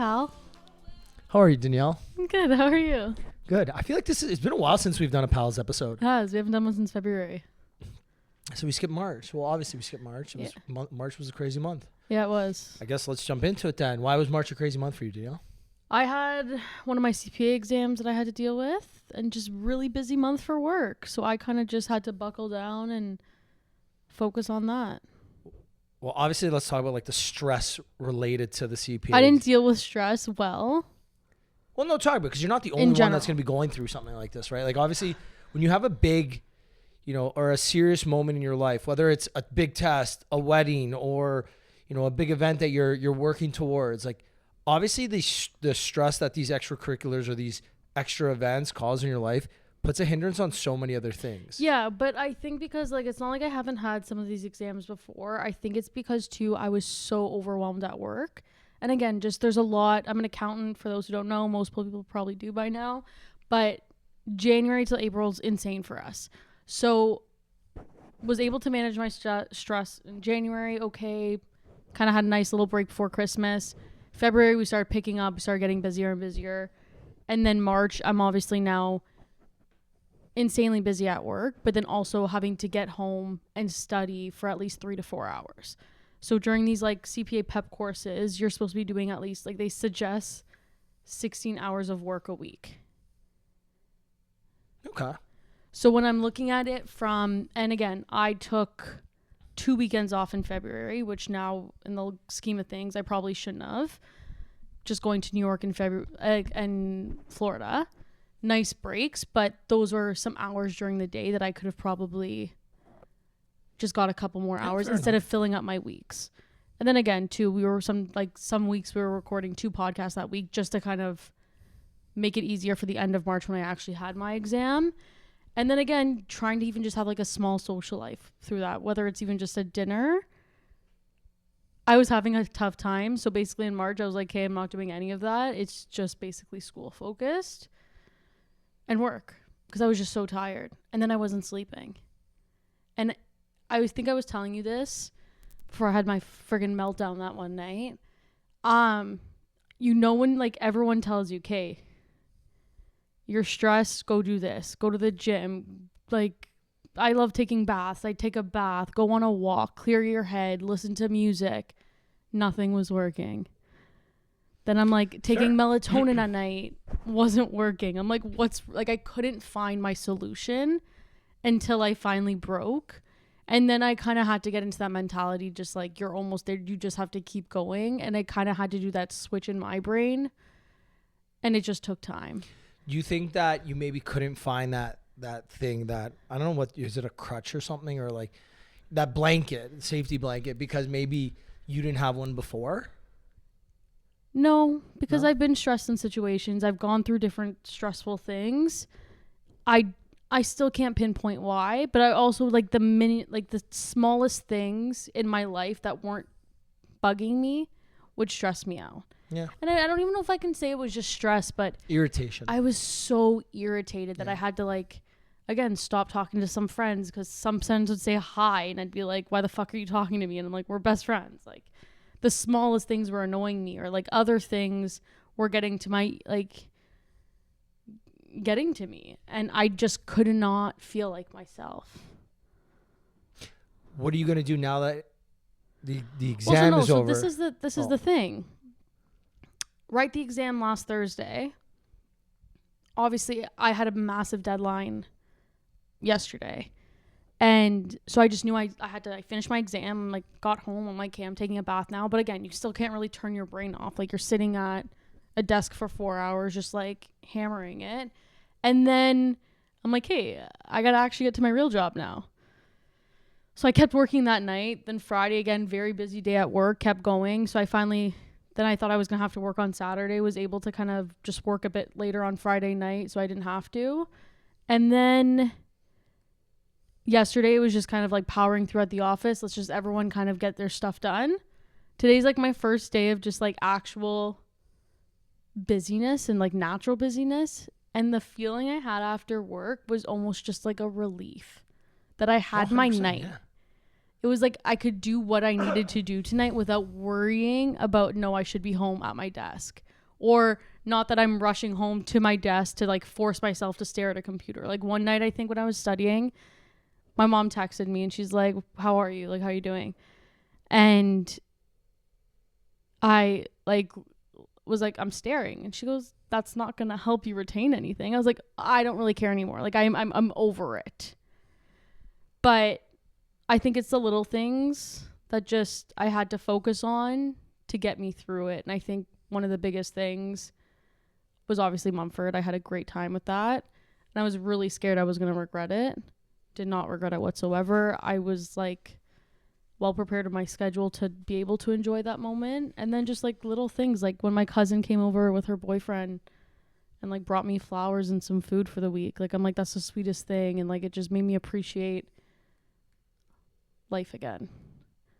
pal. How are you, Danielle? I'm good. How are you? Good. I feel like it's been a while since we've done a pals episode. It has. We haven't done one since February. So we skipped March. Well, obviously we skipped March. March was a crazy month. Yeah, it was. I guess let's jump into it then. Why was March a crazy month for you, Danielle? I had one of my CPA exams that I had to deal with and just really busy month for work. So I kind of just had to buckle down and focus on that. Well, obviously let's talk about like the stress related to the CPA. I didn't deal with stress well. Well, no, talk because you're not the only one that's going to be going through something like this, right? Like obviously when you have a big, or a serious moment in your life, whether it's a big test, a wedding, or, a big event that you're working towards, like obviously the stress that these extracurriculars or these extra events cause in your life puts a hindrance on so many other things. Yeah, but I think because it's not like I haven't had some of these exams before. I think it's because too I was so overwhelmed at work. And again, just there's a lot. I'm an accountant, for those who don't know. Most people probably do by now. But January till April is insane for us. So was able to manage my stress in January, okay. Kind of had a nice little break before Christmas. February, we started picking up. We started getting busier and busier. And then March, I'm obviously now insanely busy at work, but then also having to get home and study for at least 3 to 4 hours. So during these like CPA pep courses, you're supposed to be doing at least, like they suggest 16 hours of work a week. Okay. So when I'm looking at it and again, I took 2 weekends off in February, which now in the scheme of things, I probably shouldn't have. Just going to New York in February and Florida. Nice breaks, but those were some hours during the day that I could have probably just got a couple more hours instead of filling up my weeks. And then again, too, we were some weeks we were recording 2 podcasts that week just to kind of make it easier for the end of March when I actually had my exam. And then again, trying to even just have like a small social life through that, whether it's even just a dinner. I was having a tough time. So basically in March, I was like, hey, I'm not doing any of that. It's just basically school focused and work because I was just so tired. And then I wasn't sleeping. And I think I was telling you this before I had my friggin' meltdown that one night. When like everyone tells you, okay, you're stressed, go do this, go to the gym. Like I love taking baths. I take a bath, go on a walk, clear your head, listen to music. Nothing was working. Then I'm like taking melatonin at night wasn't working. I'm like, I couldn't find my solution until I finally broke. And then I kind of had to get into that mentality, just like you're almost there. You just have to keep going. And I kind of had to do that switch in my brain. And it just took time. You think that you maybe couldn't find that thing that, I don't know what, is it a crutch or something, or like that blanket, safety blanket, because maybe you didn't have one before? No, because I've been stressed in situations. I've gone through different stressful things. I still can't pinpoint why, but I also like the smallest things in my life that weren't bugging me would stress me out. Yeah. And I don't even know if I can say it was just stress, but irritation. I was so irritated that I had to again, stop talking to some friends because some friends would say hi and I'd be like, why the fuck are you talking to me? And I'm like, we're best friends. Like the smallest things were annoying me, or like other things were getting to me, and I just could not feel like myself. What are you going to do now that the exam is over? This is the thing. Write the exam last Thursday. Obviously, I had a massive deadline yesterday. And so I just knew I had to finish my exam. Like got home. I'm like, okay, I'm taking a bath now. But again, you still can't really turn your brain off. Like you're sitting at a desk for 4 hours, just like hammering it. And then I'm like, hey, I got to actually get to my real job now. So I kept working that night. Then Friday, again, very busy day at work, kept going. So then I thought I was going to have to work on Saturday, was able to kind of just work a bit later on Friday night so I didn't have to. And then yesterday was just kind of like powering through at the office. Let's just everyone kind of get their stuff done. Today's like my first day of just like actual busyness and like natural busyness. And the feeling I had after work was almost just like a relief that I had my night. Yeah. It was like I could do what I needed to do tonight without worrying about, no, I should be home at my desk. or not that I'm rushing home to my desk to like force myself to stare at a computer. Like one night, I think when I was studying, my mom texted me and she's like, how are you? Like, how are you doing? And I like was like, I'm staring. And she goes, that's not going to help you retain anything. I was like, I don't really care anymore. Like I'm over it. But I think it's the little things that just I had to focus on to get me through it. And I think one of the biggest things was obviously Mumford. I had a great time with that. And I was really scared I was going to regret it. Did not regret it whatsoever. I was like well prepared in my schedule to be able to enjoy that moment. And then just like little things, like when my cousin came over with her boyfriend and like brought me flowers and some food for the week. Like I'm like, that's the sweetest thing. And like it just made me appreciate life again,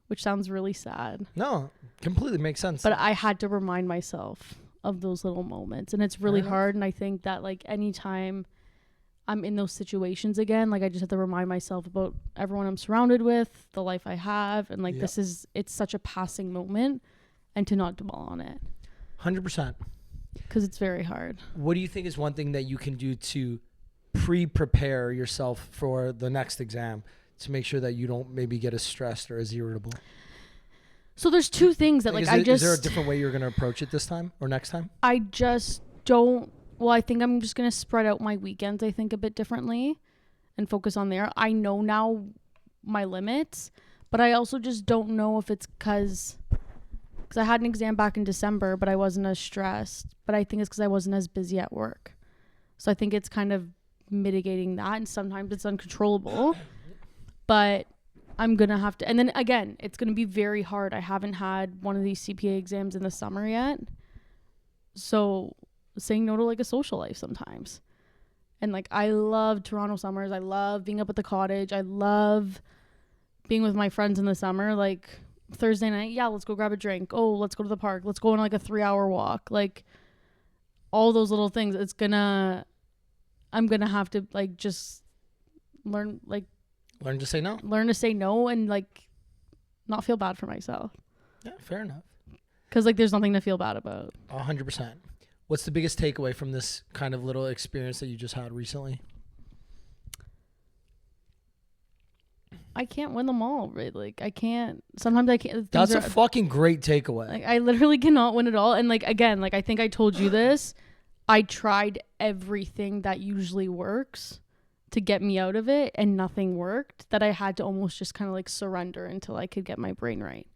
which sounds really sad. No, completely makes sense. But I had to remind myself of those little moments, and it's really hard. And I think that like anytime I'm in those situations again, like I just have to remind myself about everyone I'm surrounded with, the life I have, and like it's such a passing moment, and to not dwell on it. 100%. Because it's very hard. What do you think is one thing that you can do to pre-prepare yourself for the next exam to make sure that you don't maybe get as stressed or as irritable? So there's two things that like is there a different way you're going to approach it this time or next time? I just don't. Well, I think I'm just going to spread out my weekends, I think, a bit differently and focus on there. I know now my limits, but I also just don't know if it's because I had an exam back in December, but I wasn't as stressed. But I think it's because I wasn't as busy at work. So I think it's kind of mitigating that. And sometimes it's uncontrollable. But I'm going to have to. And then again, it's going to be very hard. I haven't had one of these CPA exams in the summer yet. So saying no to like a social life sometimes. And like I love Toronto summers. I love being up at the cottage. I love being with my friends in the summer. Like Thursday night, yeah, let's go grab a drink. Oh, let's go to the park. Let's go on like a 3-hour walk. Like all those little things. I'm gonna have to like just learn to say no. Learn to say no and like not feel bad for myself. Yeah, fair enough. Because like there's nothing to feel bad about. 100%. What's the biggest takeaway from this kind of little experience that you just had recently? I can't win them all, right? Like I can't. Sometimes I can't. That's a fucking great takeaway. Like I literally cannot win it all. And like again, like I think I told you this. I tried everything that usually works to get me out of it, and nothing worked. That I had to almost just kind of like surrender until I could get my brain right.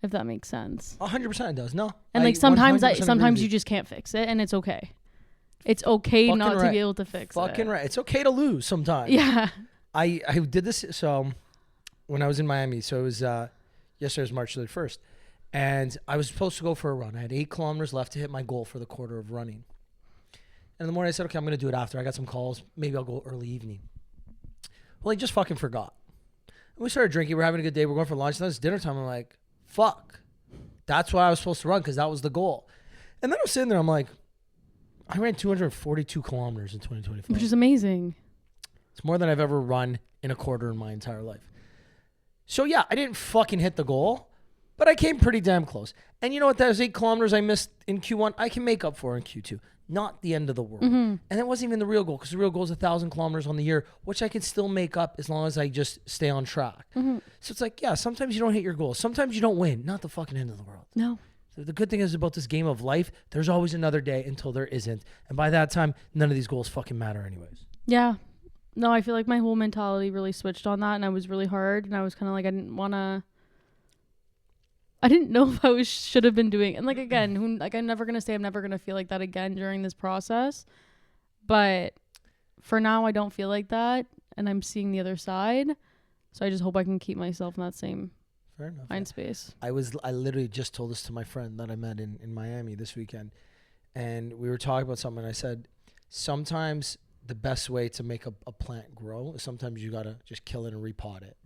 If that makes sense. 100% it does. No. And like sometimes you just can't fix it, and it's okay. It's okay fucking not right. to be able to fix it. Fucking right. It's okay to lose sometimes. Yeah. I did this. So when I was in Miami, so it was yesterday was March 31st, and I was supposed to go for a run. I had 8 kilometers left to hit my goal for the quarter of running. And in the morning I said, okay, I'm going to do it after. I got some calls. Maybe I'll go early evening. Well, I just fucking forgot. And we started drinking. We're having a good day. We're going for lunch. Then it's dinner time. I'm like, fuck. That's why I was supposed to run, because that was the goal. And then I was sitting there. I'm like, I ran 242 kilometers in 2024. Which is amazing. It's more than I've ever run in a quarter in my entire life. So yeah, I didn't fucking hit the goal, but I came pretty damn close. And you know what? Those 8 kilometers I missed in Q1, I can make up for in Q2. Not the end of the world. Mm-hmm. And that wasn't even the real goal, because the real goal is 1,000 kilometers on the year, which I can still make up as long as I just stay on track. Mm-hmm. So it's like, yeah, sometimes you don't hit your goals. Sometimes you don't win. Not the fucking end of the world. No. So the good thing is about this game of life, there's always another day until there isn't. And by that time, none of these goals fucking matter anyways. Yeah. No, I feel like my whole mentality really switched on that, and I was really hard, and I was kind of like, I didn't know if I should have been doing, and like again, I'm never gonna say I'm never gonna feel like that again during this process, but for now I don't feel like that, and I'm seeing the other side, so I just hope I can keep myself in that same mind space. I literally just told this to my friend that I met in Miami this weekend, and we were talking about something, and I said, sometimes the best way to make a plant grow is sometimes you gotta just kill it and replot it.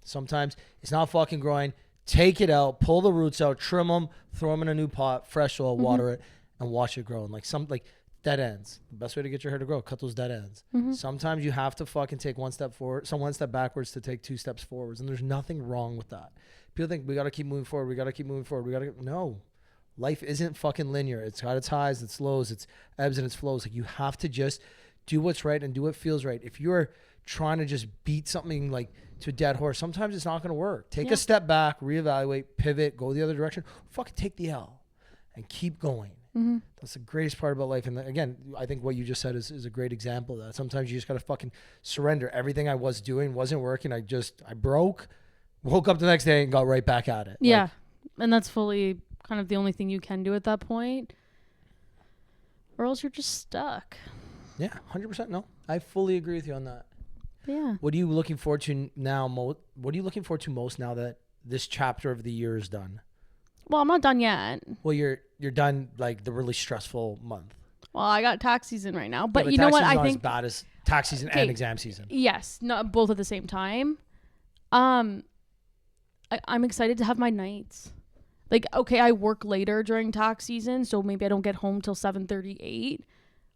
Sometimes it's not fucking growing. Take it out, pull the roots out, trim them, throw them in a new pot, fresh soil, water it, and watch it grow. And like dead ends. The best way to get your hair to grow, cut those dead ends. Mm-hmm. Sometimes you have to fucking take one step forward, one step backwards to take 2 steps forwards. And there's nothing wrong with that. People think we got to keep moving forward. No. Life isn't fucking linear. It's got its highs, its lows, its ebbs and its flows. Like, you have to just do what's right and do what feels right. If you're trying to just beat something like to a dead horse, sometimes it's not going to work. Take a step back, reevaluate, pivot, go the other direction. Fucking take the L and keep going. Mm-hmm. That's the greatest part about life. And again, I think what you just said is a great example of that. Sometimes you just got to fucking surrender. Everything I was doing wasn't working. I broke, woke up the next day and got right back at it. Yeah. Like, and that's fully kind of the only thing you can do at that point, or else you're just stuck. Yeah, 100%. No, I fully agree with you on that. Yeah. What are you looking forward to now? What are you looking forward to most now that this chapter of the year is done? Well, I'm not done yet. Well, you're done, like, the really stressful month. Well, I got tax season right now, but you know what? I think as bad as tax season and exam season. Yes, not both at the same time. I'm excited to have my nights. Like, okay, I work later during tax season, so maybe I don't get home till 7:38.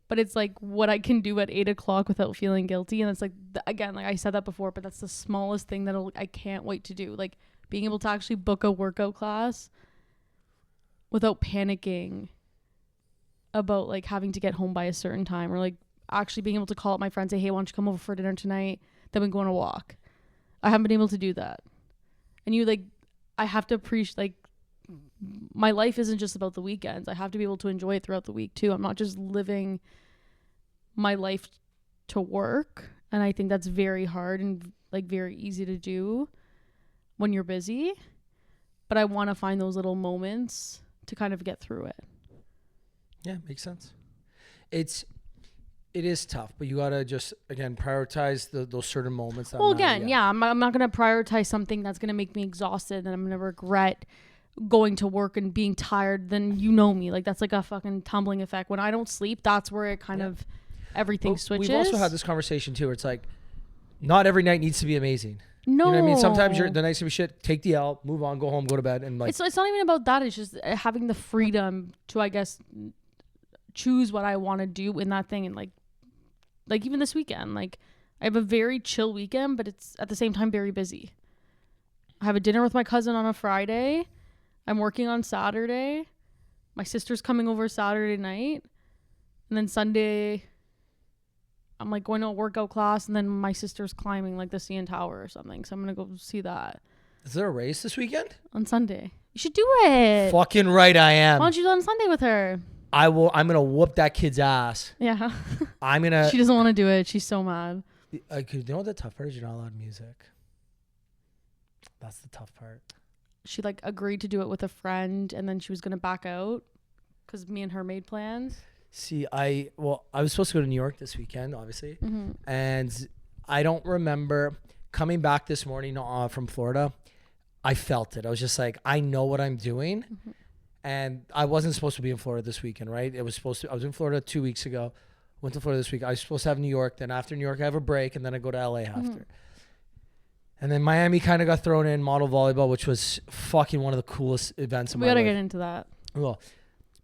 But it's like what I can do at 8 o'clock without feeling guilty, and it's like again, like I said that before, but that's the smallest thing that I can't wait to do. Like being able to actually book a workout class without panicking about like having to get home by a certain time, or like actually being able to call up my friends, say, hey, why don't you come over for dinner tonight? Then we go on a walk. I haven't been able to do that. And I have to appreciate, like, my life isn't just about the weekends. I have to be able to enjoy it throughout the week too. I'm not just living my life to work. And I think that's very hard and like very easy to do when you're busy. But I want to find those little moments to kind of get through it. Yeah, makes sense. It is tough, but you gotta just again prioritize those certain moments. Well, again, I'm not gonna prioritize something that's gonna make me exhausted and I'm gonna regret going to work and being tired. Then you know me, like that's like a fucking tumbling effect. When I don't sleep, that's where it kind of everything switches. We've also had this conversation too, where it's like not every night needs to be amazing. No, you know what I mean. Sometimes the night's gonna be shit. Take the L, move on, go home, go to bed, and like it's not even about that. It's just having the freedom to, I guess, choose what I want to do in that thing. And like even this weekend, like I have a very chill weekend, but it's at the same time very busy. I have a dinner with my cousin on a Friday. I'm working on Saturday. My sister's coming over Saturday night. And then Sunday, I'm like going to a workout class, and then my sister's climbing like the CN Tower or something. So I'm going to go see that. Is there a race this weekend? On Sunday. You should do it. Fucking right I am. Why don't you do it on Sunday with her? I will. I'm going to whoop that kid's ass. Yeah. I'm going to. She doesn't want to do it. She's so mad. You know what the tough part is? You're not allowed music. That's the tough part. She like agreed to do it with a friend, and then she was going to back out because me and her made plans. See, I was supposed to go to New York this weekend, obviously. Mm-hmm. And I don't remember coming back this morning from Florida. I felt it. I was just like, I know what I'm doing. Mm-hmm. And I wasn't supposed to be in Florida this weekend, right? I was in Florida 2 weeks ago. Went to Florida this week. I was supposed to have New York. Then after New York, I have a break. And then I go to LA after. Mm-hmm. And then Miami kind of got thrown in, model volleyball, which was fucking one of the coolest events of my life. We got to get into that. Well,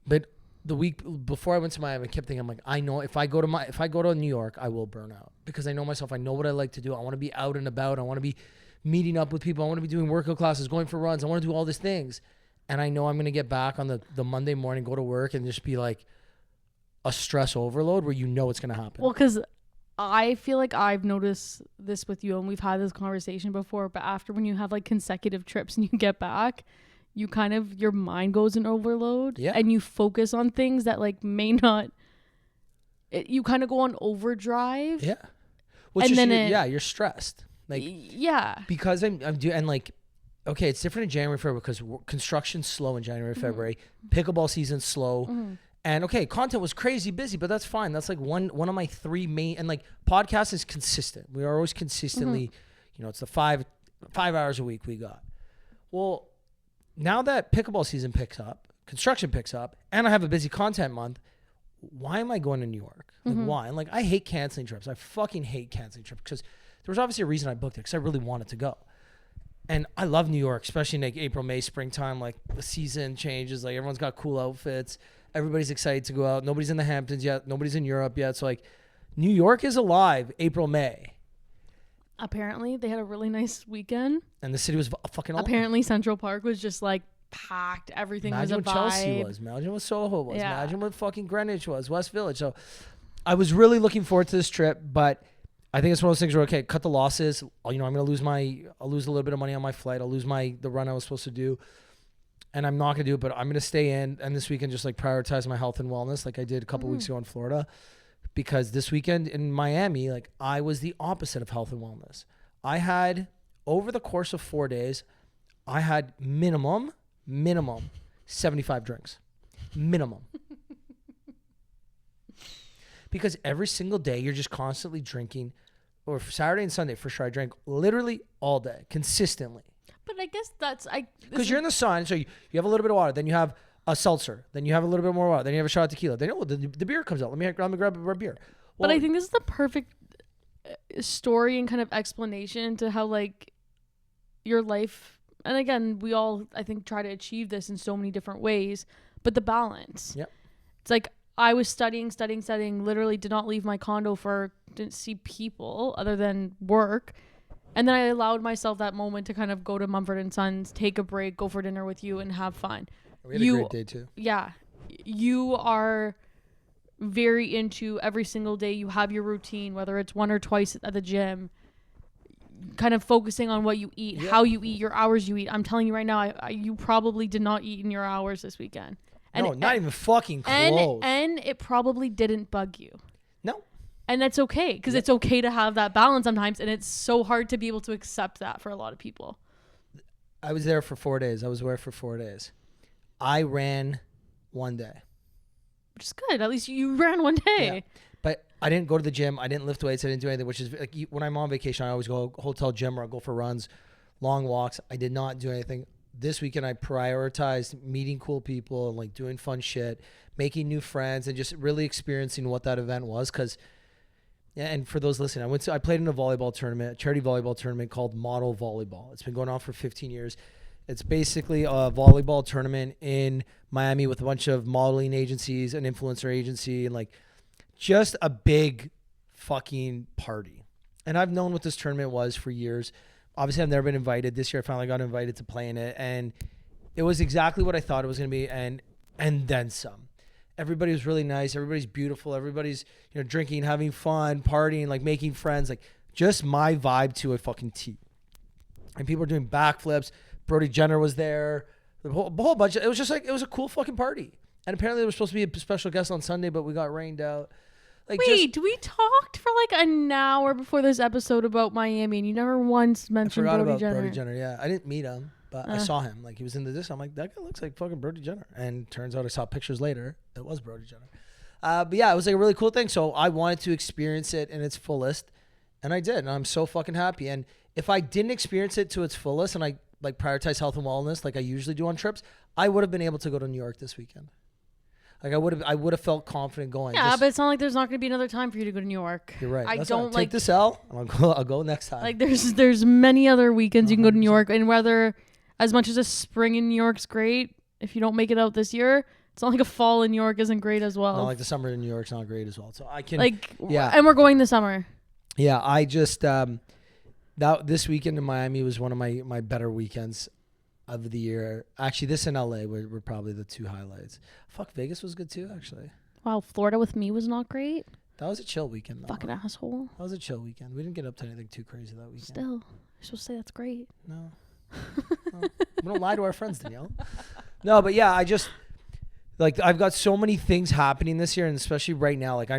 but the week before I went to Miami, I kept thinking, I'm like, I know if I go to New York, I will burn out because I know myself. I know what I like to do. I want to be out and about. I want to be meeting up with people. I want to be doing workout classes, going for runs. I want to do all these things. And I know I'm going to get back on the Monday morning, go to work, and just be like a stress overload where you know it's going to happen. Well, because I feel like I've noticed this with you, and we've had this conversation before, but after when you have like consecutive trips and you get back, you kind of, your mind goes in overload, and you focus on things that like may not, you kind of go on overdrive. Yeah. Which and is, you're stressed. Like, yeah. Because I'm doing, and like, okay, it's different in January, February, because construction's slow in January, February. Pickleball season's slow. Mm-hmm. And okay, content was crazy busy, but that's fine. That's like one of my three main, and like podcast is consistent. We are always consistently, it's the five hours a week we got. Well, now that pickleball season picks up, construction picks up, and I have a busy content month, why am I going to New York? Like, why? And like, I hate canceling trips. I fucking hate canceling trips because there was obviously a reason I booked it because I really wanted to go. And I love New York, especially in like April, May, springtime. Like the season changes. Like everyone's got cool outfits. Everybody's excited to go out. Nobody's in the Hamptons yet. Nobody's in Europe yet. So like New York is alive April, May. Apparently they had a really nice weekend. And the city was fucking awesome. Apparently Central Park was just like packed. Everything Imagine was a what vibe. Chelsea was. Imagine what Soho was. Yeah. Imagine what fucking Greenwich was, West Village. So I was really looking forward to this trip, but I think it's one of those things where, okay, cut the losses. I'm going to lose I'll lose a little bit of money on my flight. I'll lose the run I was supposed to do. And I'm not going to do it, but I'm going to stay in and this weekend just like prioritize my health and wellness like I did a couple weeks ago in Florida. Because this weekend in Miami, like I was the opposite of health and wellness. I had, over the course of 4 days, I had minimum 75 drinks. Minimum. Because every single day you're just constantly drinking. Or Saturday and Sunday, for sure, I drank literally all day, consistently. But I guess because you're in the sun, so you have a little bit of water, then you have a seltzer, then you have a little bit more water, then you have a shot of tequila, then the beer comes out. Let me grab a beer. Well, but I think this is the perfect story and kind of explanation to how like your life, and again, we all I think try to achieve this in so many different ways, but the balance. Yep. It's like I was studying, literally did not leave my condo didn't see people other than work. And then I allowed myself that moment to kind of go to Mumford & Sons, take a break, go for dinner with you and have fun. We had a great day too. Yeah. You are very into every single day. You have your routine, whether it's 1 or twice at the gym, kind of focusing on what you eat, how you eat, your hours you eat. I'm telling you right now, you probably did not eat in your hours this weekend. No, not even fucking close. And it probably didn't bug you. No. And that's okay, because it's okay to have that balance sometimes, and it's so hard to be able to accept that for a lot of people. I was there for 4 days. I was away for 4 days. I ran one day. Which is good. At least you ran one day. Yeah. But I didn't go to the gym. I didn't lift weights. I didn't do anything, which is like when I'm on vacation, I always go hotel gym or I'll go for runs, long walks. I did not do anything. This weekend, I prioritized meeting cool people and like doing fun shit, making new friends, and just really experiencing what that event was. Because, yeah, and for those listening, I played in a volleyball tournament, a charity volleyball tournament called Model Volleyball. It's been going on for 15 years. It's basically a volleyball tournament in Miami with a bunch of modeling agencies, an influencer agency, and like just a big fucking party. And I've known what this tournament was for years. Obviously, I've never been invited. This year, I finally got invited to play in it, and it was exactly what I thought it was going to be, and then some. Everybody was really nice. Everybody's beautiful. Everybody's drinking, having fun, partying, like making friends, like just my vibe to a fucking T. And people were doing backflips. Brody Jenner was there. The whole bunch. It was just like it was a cool fucking party. And apparently, there was supposed to be a special guest on Sunday, but we got rained out. Like, wait, we talked for like an hour before this episode about Miami, and you never once mentioned Brody Jenner. Brody Jenner, yeah. I didn't meet him, but I saw him. Like, he was in the distance. I'm like, that guy looks like fucking Brody Jenner. And turns out I saw pictures later. It was Brody Jenner. But yeah, it was like a really cool thing. So I wanted to experience it in its fullest, and I did. And I'm so fucking happy. And if I didn't experience it to its fullest and I like prioritize health and wellness like I usually do on trips, I would have been able to go to New York this weekend. Like I would have felt confident going. Yeah, but it's not like there's not going to be another time for you to go to New York. You're right. I don't like take this L. I'll go next time. Like there's many other weekends you can go to New York, and whether as much as a spring in New York's great, if you don't make it out this year, it's not like a fall in New York isn't great as well. Not like the summer in New York's not great as well. So I can and we're going this summer. Yeah, I just this weekend in Miami was one of my better weekends of the year. Actually, this in LA were probably the two highlights. Fuck, Vegas was good too, actually. Wow, Florida with me was not great. That was a chill weekend, though. Fucking asshole. That was a chill weekend. We didn't get up to anything too crazy that weekend. Still, you're supposed to say that's great. No. We don't lie to our friends, Danielle. No, but yeah, I just like I've got so many things happening this year, and especially right now. Like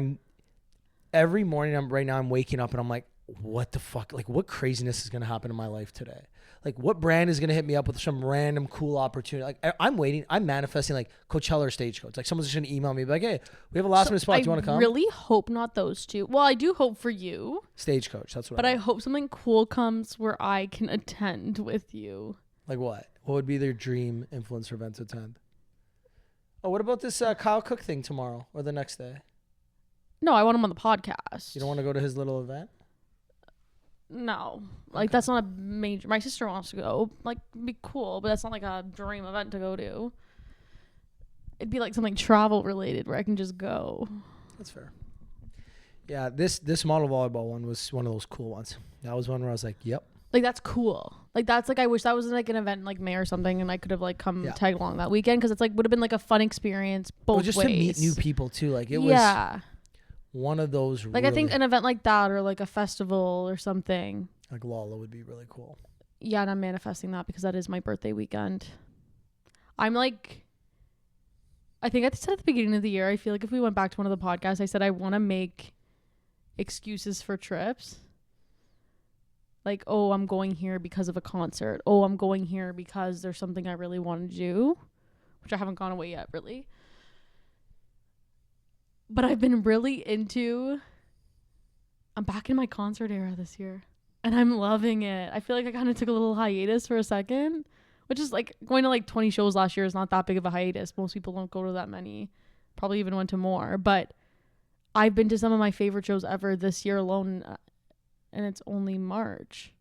every morning I'm waking up and I'm like, what the fuck? Like, what craziness is gonna happen in my life today? Like, what brand is going to hit me up with some random cool opportunity? Like, I'm waiting. I'm manifesting, like, Coachella or Stagecoach. Like, someone's just going to email me, like, hey, we have a last-minute spot. Do you want to come? I really hope not those two. Well, I do hope for you. Stagecoach. That's what I hope something cool comes where I can attend with you. Like what? What would be their dream influencer event to attend? Oh, what about this Kyle Cook thing tomorrow or the next day? No, I want him on the podcast. You don't want to go to his little event? No, like that's not a major. My sister wants to go. Like, it'd be cool, but that's not like a dream event to go to. It'd be like something travel related where I can just go. That's fair. Yeah, this model volleyball one was one of those cool ones. That was one where I was like, yep, Like, that's cool. Like, that's like, I wish that was like an event in like May or something, and I could have like come tag along that weekend, because it's like would have been like a fun experience both just ways. To meet new people too. Like it was one of those. Like I think an event like that, or like a festival or something. Like Lala would be really cool. Yeah, and I'm manifesting that because that is my birthday weekend. I'm like, I think I said at the beginning of the year, I feel like if we went back to one of the podcasts, I said I want to make excuses for trips. Like, oh, I'm going here because of a concert. Oh, I'm going here because there's something I really want to do, which I haven't gone away yet, really. But I've been really I'm back in my concert era this year, and I'm loving it. I feel like I kind of took a little hiatus for a second, which is like going to like 20 shows last year is not that big of a hiatus. Most people don't go to that many, probably even went to more. But I've been to some of my favorite shows ever this year alone, and it's only March.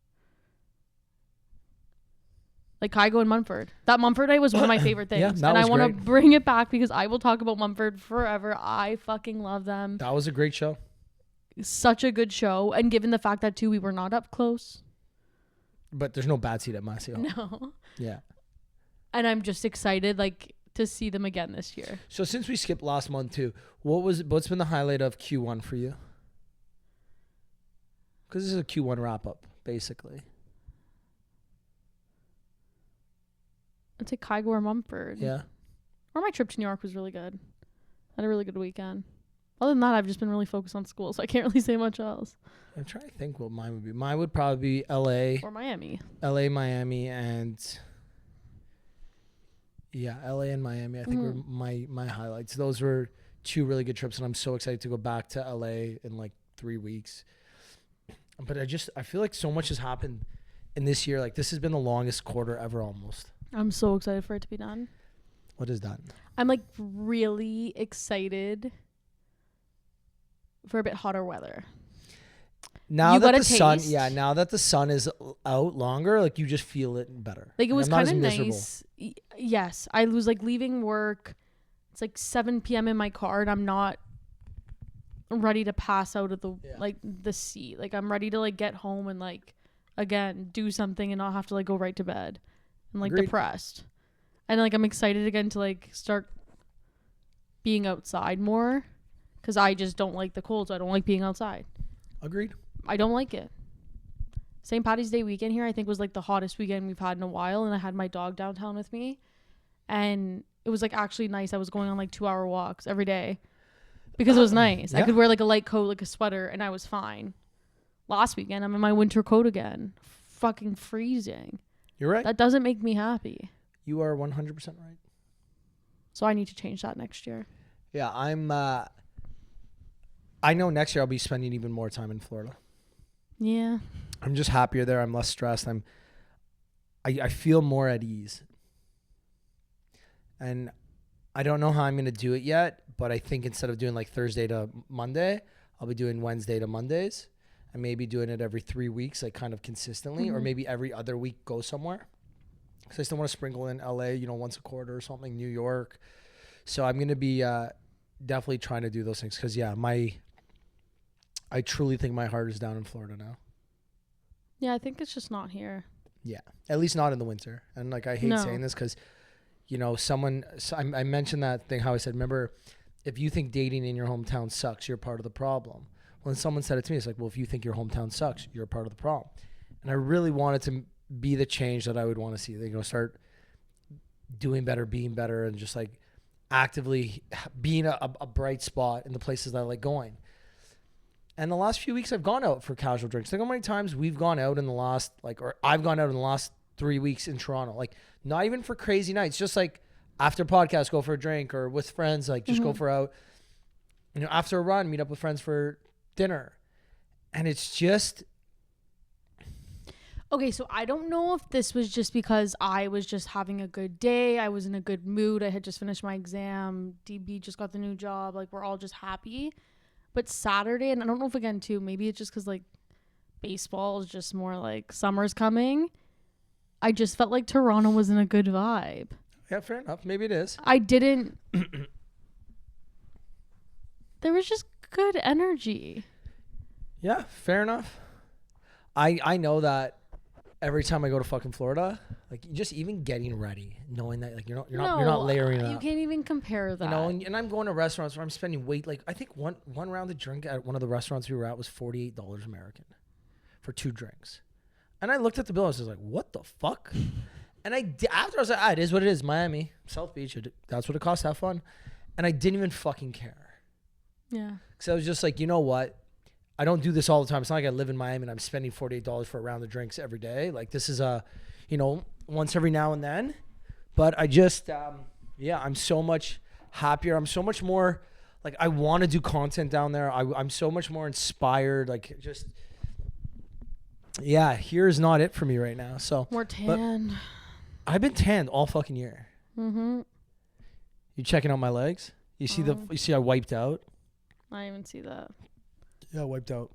Like Kygo and Mumford. That Mumford Day was one of my favorite things. And I want to bring it back because I will talk about Mumford forever. I fucking love them. That was a great show. Such a good show. And given the fact that, too, we were not up close. But there's no bad seat at Massey Hall. No. Yeah. And I'm just excited, like, to see them again this year. So since we skipped last month, too, what's been the highlight of Q1 for you? Because this is a Q1 wrap-up, basically. I'd say Kygo or Mumford. Yeah. Or my trip to New York was really good. I had a really good weekend. Other than that, I've just been really focused on school, so I can't really say much else. I'm trying to think what mine would be. Mine would probably be LA. Or Miami. LA, Miami, and... Yeah, LA and Miami, I think were my highlights. Those were two really good trips, and I'm so excited to go back to LA in like 3 weeks. But I feel like so much has happened in this year. Like, this has been the longest quarter ever almost. I'm so excited for it to be done. What is done? I'm like really excited for a bit hotter weather. Now that the sun is out longer, like you just feel it better. Like it was kind of nice. Yes, I was like leaving work. It's like 7 p.m. in my car, and I'm not ready to pass out of the seat. Like I'm ready to like get home and like again do something and not have to like go right to bed and like depressed. And like I'm excited again to like start being outside more, because I just don't like the cold, so I don't like being outside. Agreed. I don't like it. St. Patty's Day weekend here, I think, was like the hottest weekend we've had in a while, and I had my dog downtown with me, and it was like actually nice. I was going on like 2-hour walks every day because it was nice. Yeah. I could wear like a light coat, like a sweater, and I was fine. Last weekend, I'm in my winter coat again. Fucking freezing. You're right. That doesn't make me happy. You are 100% right. So I need to change that next year. Yeah, I know next year I'll be spending even more time in Florida. Yeah. I'm just happier there. I'm less stressed. I feel more at ease. And I don't know how I'm going to do it yet, but I think instead of doing like Thursday to Monday, I'll be doing Wednesday to Mondays, and maybe doing it every 3 weeks, like kind of consistently, or maybe every other week go somewhere. Because I still want to sprinkle in LA, once a quarter or something, New York. So I'm going to be definitely trying to do those things, because I truly think my heart is down in Florida now. Yeah, I think it's just not here. Yeah, at least not in the winter. And like I hate saying this because, I mentioned that thing, how I said, remember, if you think dating in your hometown sucks, you're part of the problem. When someone said it to me, it's like, well, if you think your hometown sucks, you're part of the problem. And I really wanted to be the change that I would want to see. Start doing better, being better, and just like actively being a bright spot in the places that I like going. And the last few weeks I've gone out for casual drinks. Think how many times we've gone out in the last, I've gone out in the last 3 weeks in Toronto. Like, not even for crazy nights, just like after podcast, go for a drink, or with friends, like just go for out. After a run, meet up with friends for dinner. And it's just... Okay, so I don't know if this was just because I was just having a good day. I was in a good mood. I had just finished my exam. DB just got the new job. Like, we're all just happy. But Saturday, and I don't know if again too, maybe it's just because like baseball is just more like summer's coming. I just felt like Toronto was in a good vibe. Yeah, fair enough. Maybe it is. I didn't. There was just good energy. Yeah, fair enough. I know that every time I go to fucking Florida, like just even getting ready, knowing that like you're not layering up. You can't even compare that. You know, and I'm going to restaurants where I'm spending like I think one round of drink at one of the restaurants we were at was $48 American for 2 drinks. And I looked at the bill and I was like, what the fuck? And after I was like, it is what it is. Miami, South Beach, that's what it costs. Have fun. And I didn't even fucking care. Yeah. Because I was just like, you know what? I don't do this all the time. It's not like I live in Miami and I'm spending $48 for a round of drinks every day. Like this is once every now and then. But I just, I'm so much happier. I'm so much more, like I want to do content down there. I'm so much more inspired. Like just, here's not it for me right now. So more tan. I've been tanned all fucking year. Mm-hmm. You checking out my legs? You see I wiped out? I didn't even see that. Yeah, wiped out.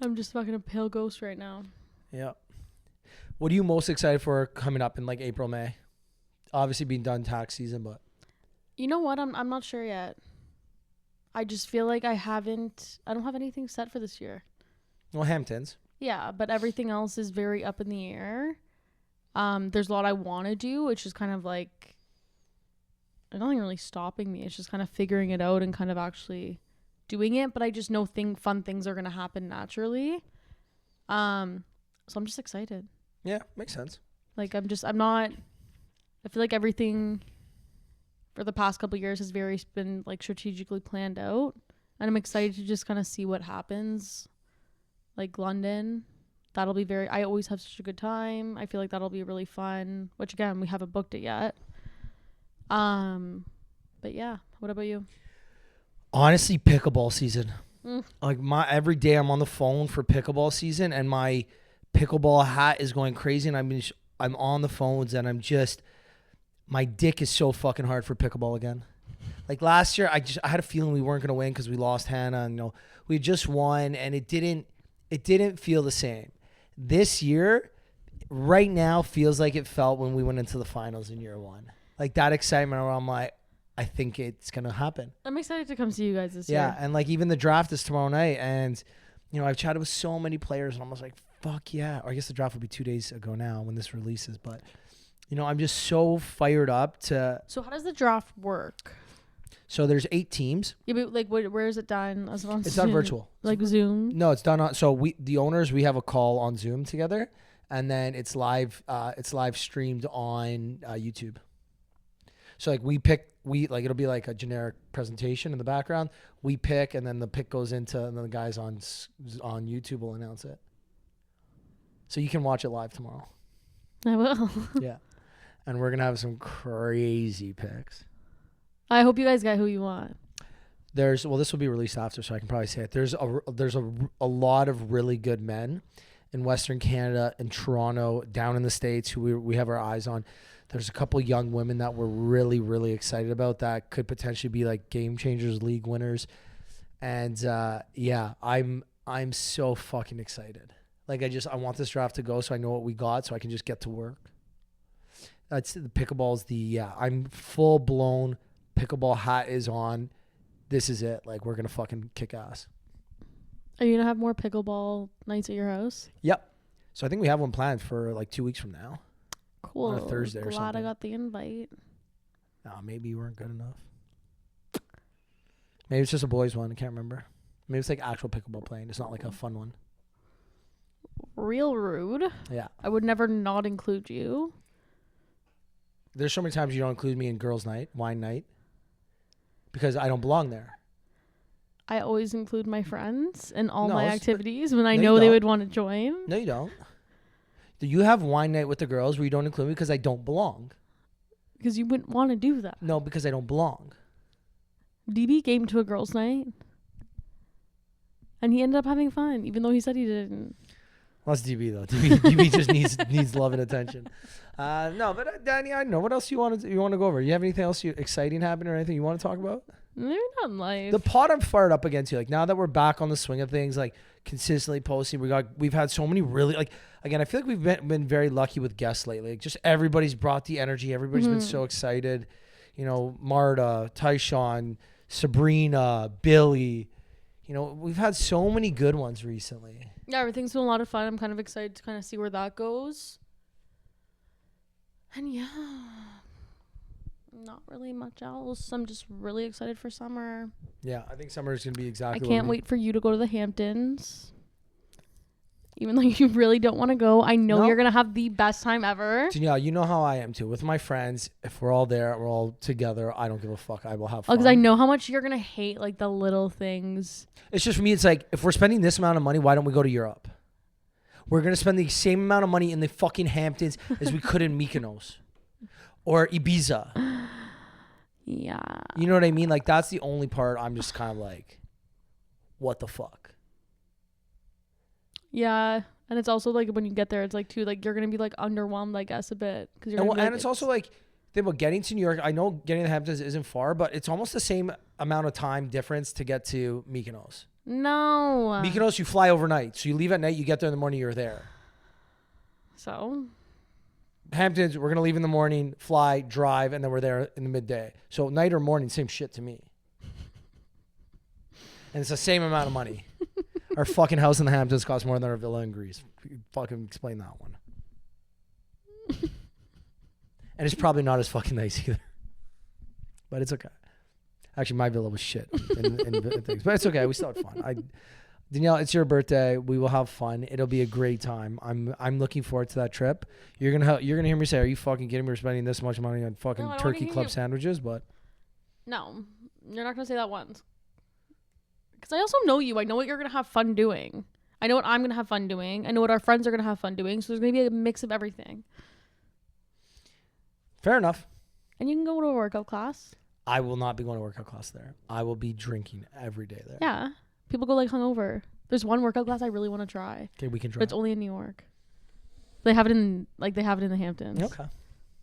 I'm just fucking a pale ghost right now. Yeah. What are you most excited for coming up in like April, May? Obviously being done tax season, but. You know what? I'm not sure yet. I just feel like I don't have anything set for this year. Well, Hamptons. Yeah, but everything else is very up in the air. There's a lot I want to do, which is kind of like, nothing really stopping me. It's just kind of figuring it out and kind of actually doing it. But I just know fun things are going to happen naturally. So I'm just excited. Yeah, makes sense. Like I feel like everything for the past couple of years has been like strategically planned out. And I'm excited to just kind of see what happens. Like London, that'll be I always have such a good time. I feel like that'll be really fun, which again, we haven't booked it yet. But yeah, what about you? Honestly, pickleball season. Like every day I'm on the phone for pickleball season and my pickleball hat is going crazy and I'm on the phones and my dick is so fucking hard for pickleball again. Like last year, I had a feeling we weren't going to win because we lost Hannah and we just won and it didn't feel the same. This year, right now, feels like it felt when we went into the finals in year 1. Like that excitement where I'm like, I think it's going to happen. I'm excited to come see you guys this year. Yeah, and like even the draft is tomorrow night and, I've chatted with so many players and I'm just like, fuck yeah. Or I guess the draft will be 2 days ago now when this releases, but, I'm just so fired up to. So how does the draft work? So there's 8 teams. Yeah, but like, where is it done? It's done virtual. Like Zoom? No, it's done on. So the owners, we have a call on Zoom together, and then it's live. It's live streamed on YouTube. So like it'll be like a generic presentation in the background. We pick, and then the pick goes into, and then the guys on YouTube will announce it. So you can watch it live tomorrow. I will. Yeah, and we're gonna have some crazy picks. I hope you guys get who you want. This will be released after, so I can probably say it. There's a lot of really good men in Western Canada and Toronto, down in the States, who we have our eyes on. There's a couple young women that we're really, really excited about that could potentially be like game changers, league winners. And I'm so fucking excited. Like I want this draft to go so I know what we got so I can just get to work. That's the pickleball's I'm full blown pickleball hat is on. This is it. Like we're gonna fucking kick ass. Are you gonna have more pickleball nights at your house? Yep. So I think we have one planned for like 2 weeks from now. Cool. On a Thursday or something. Glad I got the invite. No, maybe you weren't good enough. Maybe it's just a boys one. I can't remember. Maybe it's like actual pickleball playing. It's not like a fun one. Real rude. Yeah. I would never not include you. There's so many times you don't include me in girls' night, wine night, because I don't belong there. I always include my friends in all my activities when I No, know you they don't. would want to join. No, you don't. You have wine night with the girls where you don't include me because I don't belong. Because you wouldn't want to do that. No, because I don't belong. DB came to a girls' night. And he ended up having fun, even though he said he didn't. Well, that's DB though. DB just needs love and attention. No, but Dani, I know. What else you want to go over? You have anything else exciting happening or anything you want to talk about? Maybe not in life. The pod I'm fired up against you. Like now that we're back on the swing of things, like consistently posting, we've had so many really like. Again, I feel like we've been very lucky with guests lately. Like just everybody's brought the energy. Everybody's been so excited. Marta, Tyshawn, Sabrina, Billy. You know, we've had so many good ones recently. Yeah, everything's been a lot of fun. I'm kind of excited to kind of see where that goes. And yeah, not really much else. I'm just really excited for summer. Yeah, I think summer is going to be exactly. I can't wait for you to go to the Hamptons. Even though you really don't want to go, I know you're going to have the best time ever. Danielle, you know how I am too. With my friends, if we're all there, we're all together, I don't give a fuck. I will have fun. Because I know how much you're going to hate like the little things. It's just for me, it's like, if we're spending this amount of money, why don't we go to Europe? We're going to spend the same amount of money in the fucking Hamptons as we could in Mykonos or Ibiza. Yeah. You know what I mean? Like, that's the only part I'm just kind of like, what the fuck? Yeah. And it's also like when you get there, it's like too, like you're going to be like underwhelmed, I guess, a bit. Cause you're and it's also like, think about getting to New York. I know getting to the Hamptons isn't far, but it's almost the same amount of time difference to get to Mykonos. No. Mykonos, you fly overnight. So you leave at night, you get there in the morning, you're there. So? Hamptons, we're going to leave in the morning, fly, drive, and then we're there in the midday. So night or morning, same shit to me. And it's the same amount of money. Our fucking house in the Hamptons costs more than our villa in Greece. Fucking explain that one. And it's probably not as fucking nice either. But it's okay. Actually, my villa was shit in things. But it's okay. We still had fun. Danielle, it's your birthday. We will have fun. It'll be a great time. I'm looking forward to that trip. You're gonna hear me say, "Are you fucking kidding me? We're spending this much money on fucking turkey club sandwiches?" But no, you're not gonna say that once. Because I also know you. I know what you're gonna have fun doing. I know what I'm gonna have fun doing. I know what our friends are gonna have fun doing. So there's gonna be a mix of everything. Fair enough. And you can go to a workout class. I will not be going to workout class there. I will be drinking every day there. Yeah. People go like hungover. There's one workout class I really want to try. Okay, we can try. But it's only in New York. They have it in the Hamptons. Okay.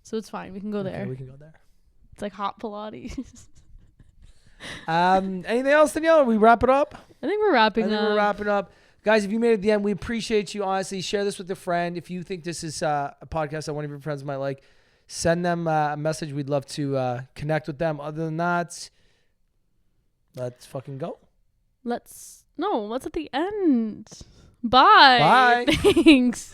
So it's fine. We can go there. We can go there. It's like hot Pilates. Anything else, Danielle? We wrap it up? I think we're wrapping up. We're wrapping up. Guys, if you made it to the end, we appreciate you, honestly. Share this with a friend. If you think this is a podcast that one of your friends might like, send them a message. We'd love to connect with them. Other than that, let's fucking go. Let's at the end. Bye. Bye. Thanks.